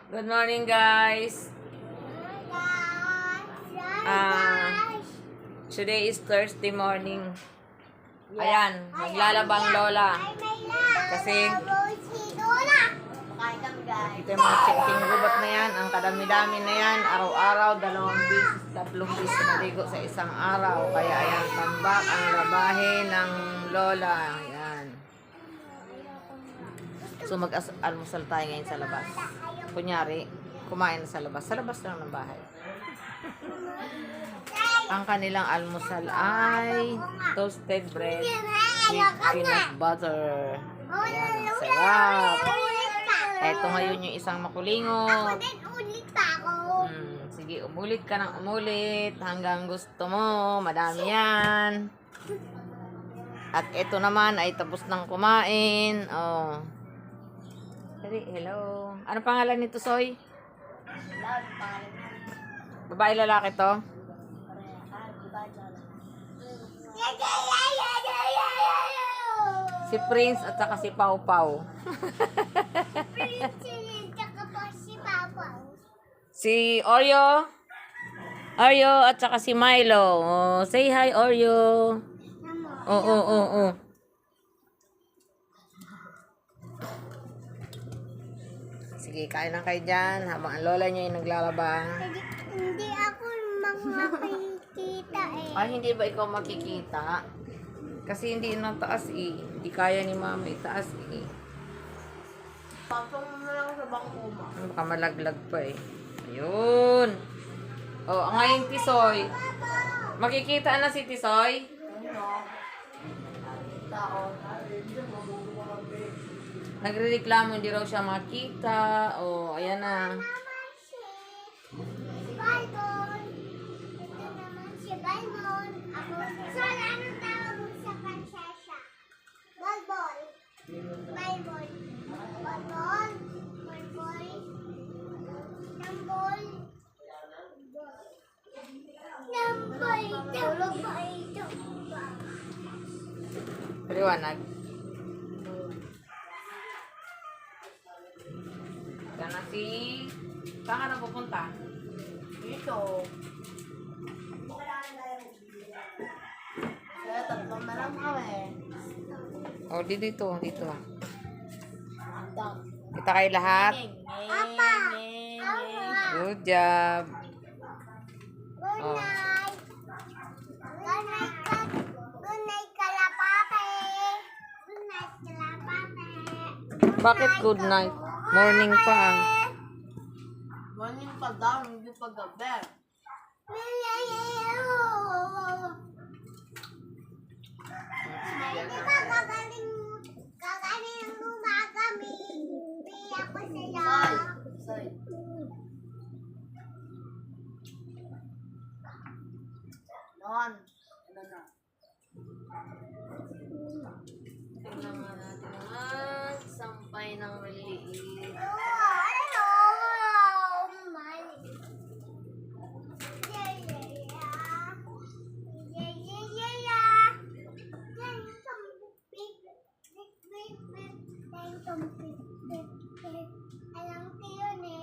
Good morning, guys. Today is Thursday morning. Ayan, naglalabang lola. Kasi ito yung mga chicken gubat na yan. Ang kadami-dami na yan. Araw-araw, 2 beses, 3 beses naligo sa isang araw. Kaya ayan, tambak ang labahin ng lola. Ayan. So mag-almusal tayo ngayon sa labas. Kunyari, kumain sa labas. Sa labas lang ng bahay. Ang kanilang almusal ay toasted bread with peanut butter. Ayan, ang sarap. Ito ngayon yung isang makulingot. Sige, umulit ka ng umulit hanggang gusto mo. Madami yan. At ito naman ay tapos ng kumain. Oh. Hello. Ano pangalan nito, Soy? Babae, lalaki to? Si Prince at saka si Pau Pau. Si Oreo. Oreo at saka si Milo. Oh, say hi, Oreo. Oh. Sige, kain lang kayo dyan habang ang lola nyo yung naglalaba. Hindi ako makikita eh. Ay, hindi ba ikaw makikita? Kasi hindi na taas eh. Hindi kaya ni mama itaas eh. Papang mo lang sa bangko mo. Baka malaglag pa eh. Ayun. Oh, ngayon Tisoy. Makikita na si Tisoy? Tao. Nagrereklamo, hindi raw siya makita. Oh, ayan na. Balbon. Ito naman si Balbon. Ako. So, anong tawag mo sa prinsesa? Balbon. Balbon. Balbon. Balbon. Nambol. Nambol. Tulog ba ito? Paliwanag. Yan na si... Saan ka na pupunta? Dito. Kaya tatlong na lang kami. Oh, dito. Kita kayo lahat. Papa! Good job. Good Oh. night! Good night, kalapate! Good night, kalapate! Bakit good night? Morning pa. Morning pa daw, hindi pa gabi. Hindi ba gagaling ang umaga, may ako sila. Noon. Tingnan nga natin naman. Sampay ng maliit. Alam ko yun eh.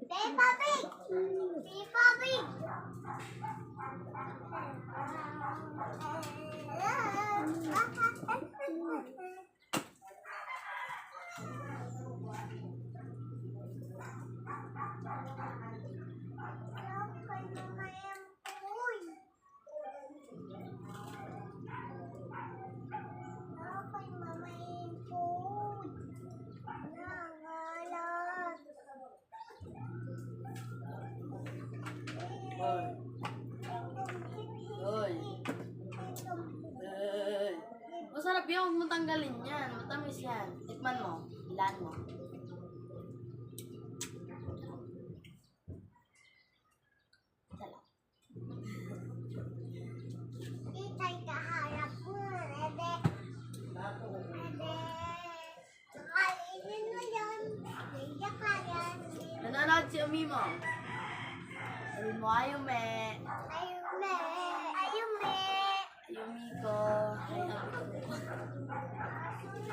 Peppa Pig! Peppa Pig! Masarap yun, huwag mo tanggalin yan. Matamis yan. Tikman mo. Ilan mo. Itay kaharap mo, Rebe. Kainin mo yun. Kaya. Nanonood si Umi mo. Sabihin mo, Ayume. Ayume. Ayume. Ayumiko.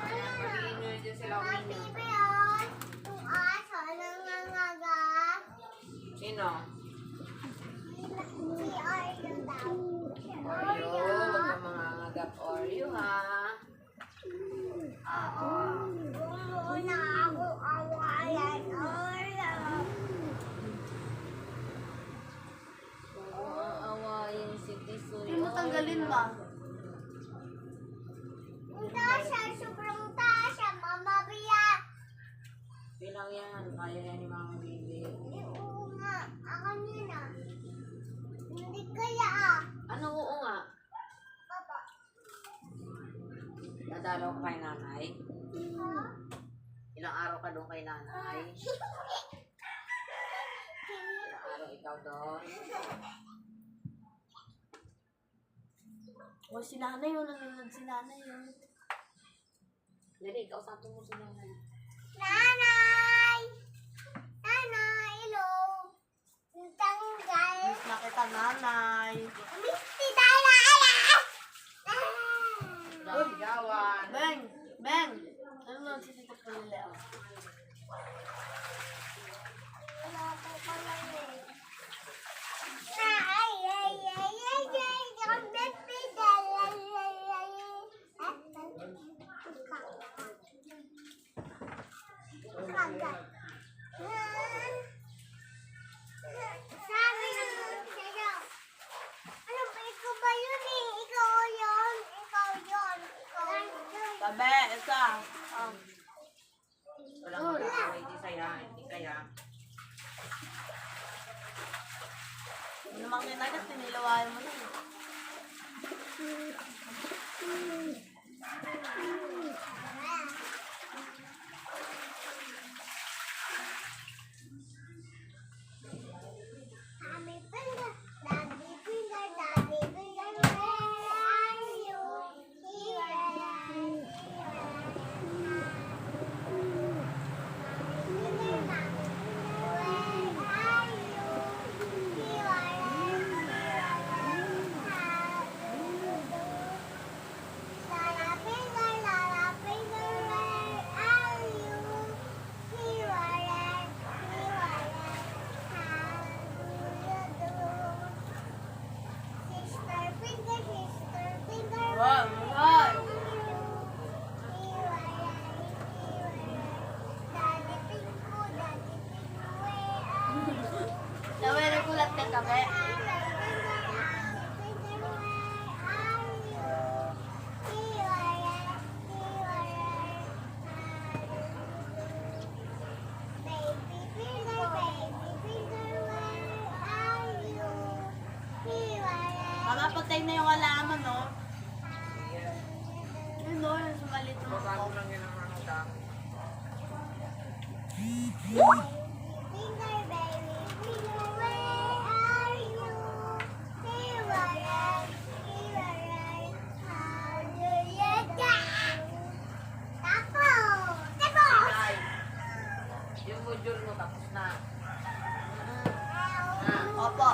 Ayan, magiging nyo dyan sila uminyo. Happy yun. Yung aso nangangagat. Sino? Si Oreo daw. Oreo. Huwag ka mangangagap Oreo, ha? Oo. Muna ako awayan Oreo. Awayin si Tisoy. Hindi mo tanggalin ba? Ang tasya, sobrang tasya, Mama Bia. Bilang yan. Kaya yan ni Mama Bibi. Oo nga, akin yun ah. Hindi kaya ah. Ano oo nga? Papa. Nadalaw ka kay nanay? Ilang araw ka doon kay nanay? Ilang araw ikaw doon? O, si nanay yun. Nanonood si nanay yun. Dali, kausapin mo si nanay. Nanay! Nanay, hello. Ang tanggal. Miss na kita, nanay. Misty Dalala! Sigawan. Beng! Beng! Nanonood si Tito Palileo. Wala ko pala eh. Ay, ay, ay, ay, ay. Ang Misty Dalala. Kagat. Sabi ng sa'yo. Ano ba, ikaw ba yun eh? Ikaw yun. Ikaw yun. Ikaw yun. Tabi, isa. Walang magkakaway di saya. Hindi kaya. Ano namang kinagat, tinilawayan mo na. Mommy finger, daddy finger, where are you? Here I am, where are you? Here I am, Lala finger, where are you? Here I am, Sister finger, Wow, wow. Daddy Pinko, where are you? Sabi, nagulat ka tabi. Makapatay na yung alaman, no? Yun, no? Yung sumalit mo. Bago lang yan ang ano ta. Ay, yung module mo tapos na. Opo.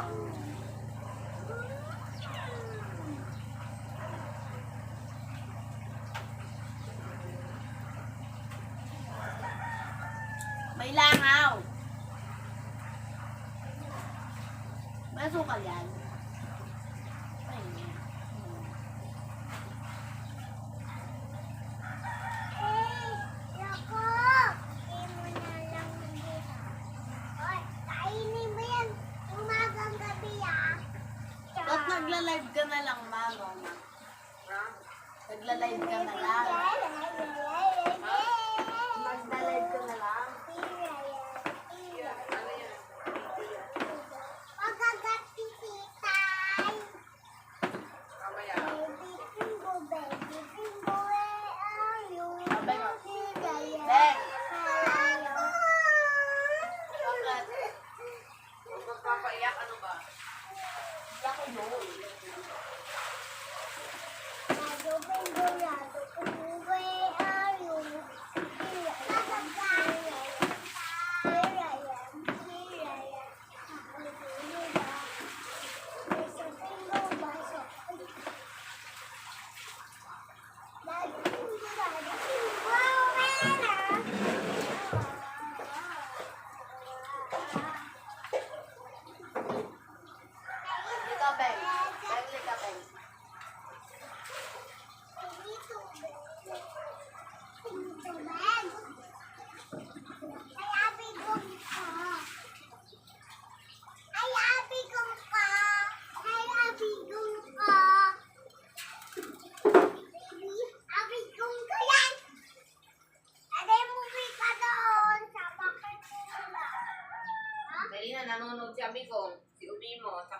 May langaw. May sukal yan. Ay, ba't nagla-live ka na lang, mama? Ha? Nagla-live ka na lang. Nagla-live ka na lang. Ano yan? Mamaya. Bek! Kung magpapaiyak, ano ba? Laki yun.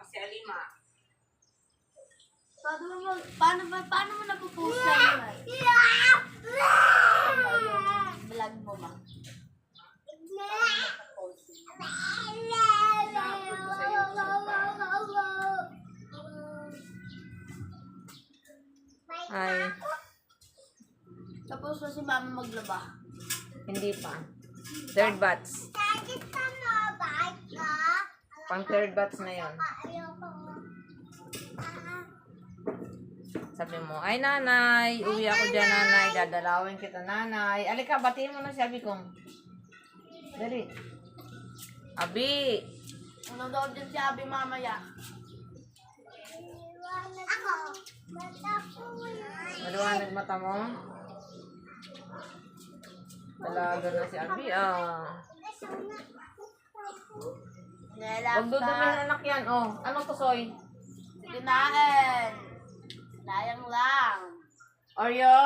si Alima. Paano mo napupost yan? Yung vlog mo ba? Ay, Tapos na si mama maglaba. hindi pa. Third batch. Bakit ka mabait ka? Pang third batch na yon. Ayoko. Sabi mo, ay nanay, uwi ako dyan nanay, dadalawin kita nanay. Alika, batiin mo na si Abi kong. Dali. Abi! Nanonood din si Abby mamaya. Ako. Bata po yun. Maliwanag mata mo? Talaga na si Abi ah. Nilap Huwag dudumin anak yan, oh. Anong tusoy? Kinain. Sayang lang. Oreo?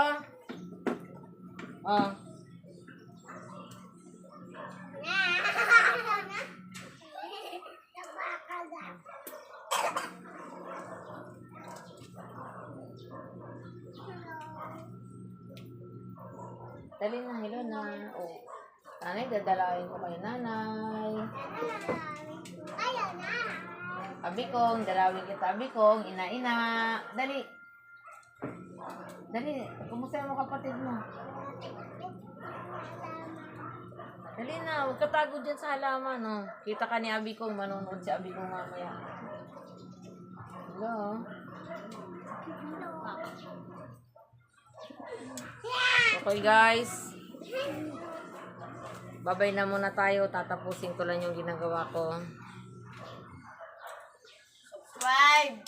Oh. Dali na, hello na. Oh. Nanay, dadalawin ko kay nanay. Ayaw na. Abi kong, dalawin kita abi kong, ina-ina. Dali. Dali, kumusta mo kapatid mo? Dali na, huwag ka tago dyan sa halaman, oh. Kita ka ni abi kong, manonood si abi kong mamaya. Hello? Okay guys. Babay na muna tayo. Tatapusin ko lang yung ginagawa ko. Subscribe.